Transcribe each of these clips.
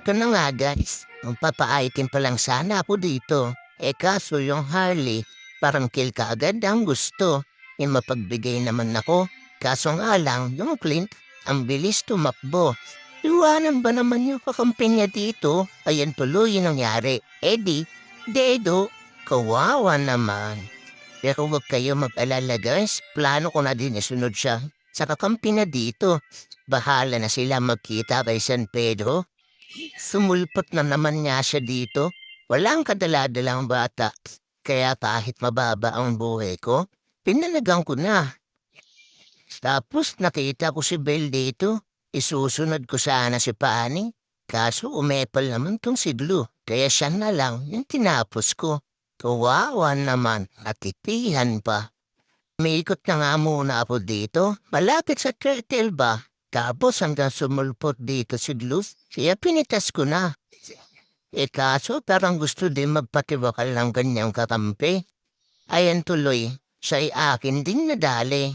Ito na nga guys, magpapa-item pa lang sana ako dito. Kaso yung Harley, parang kill ka agad ang gusto. Yung mapagbigay naman ako. Kaso nga lang, yung Clint, ang bilis tumakbo. Iwanan ba naman yung kakampi niya dito? Ayan tuloy yung nangyari. Eddie, Dedo, kawawa naman. Pero huwag kayo mag-alala guys, plano ko na din isunod siya. Sa kakampi na dito, bahala na sila magkita kay San Pedro. Sumulpot na naman nga siya dito. Walang kadaladalang bata. Kaya kahit mababa ang buhay ko, pinalagang ko na. Tapos nakita ko si Belle dito. Isusunod ko sana si Pani. Kaso umepal naman tong si Blue. Kaya siya na lang yung tinapos ko. Kawawa naman, natitihan pa. Umiikot na nga muna ako dito. Malapit sa turtle ba? Tapos hanggang sumulpot dito si Blue, kaya pinitas ko na. Kaso parang gusto din magpatiwakal ng ganyang kakampi. Ayan tuloy, siya'y akin din nadali.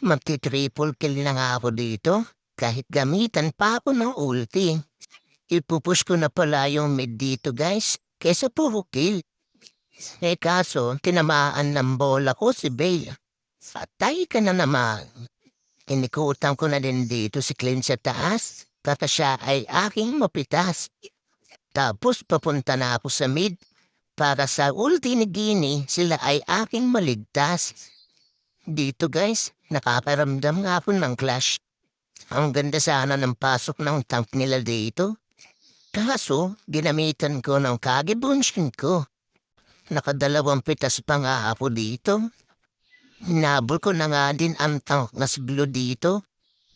Magti-triple kill na nga ako dito, kahit gamitan pa ako ng ulti. Ipupush ko na pala yung mid dito guys, kesa puro kill. Kaso, tinamaan ng bola ko si Bale. Patay ka na naman. Inikutan ko na din dito si Clint sa taas, kata siya ay aking mapitas. Tapos papunta na ako sa mid, para sa ulti ni Gini sila ay aking maligtas. Dito guys, nakakaramdam nga ako ng clash. Ang ganda sana ng pasok ng tank nila dito. Kaso, ginamitan ko ng kagibunshin ko. Nakadalawang pitas pa nga ako dito. Hinabol ko na nga din ang tank na si Blue dito.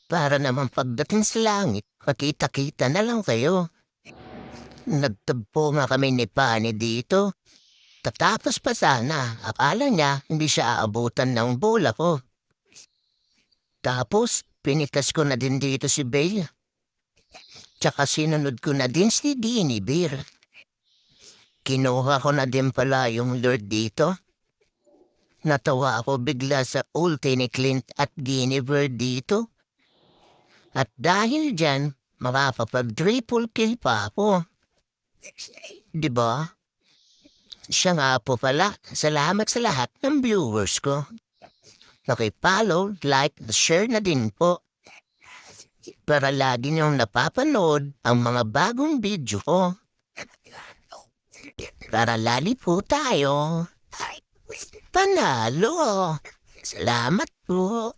Para naman pagdating sa langit, makita-kita na lang kayo. Nagtagpo nga kami ni Pani dito. Tatapos pa sana, akala niya hindi siya aabutan ng bola ko. Tapos, pinitas ko na din dito si Bale. Tsaka sinunod ko na din si Guinevere. Kinuha ko na din pala yung Lord dito. Natawa ako bigla sa ulti ni Clint at Guinevere dito. At dahil dyan, makapapag-triple kill pa ako. Diba? Siya nga po pala, salamat sa lahat ng viewers ko. Follow, like, share na din po. Para lagi niyong napapanood ang mga bagong video ko. Para lali po tayo. Panalo. Salamat po.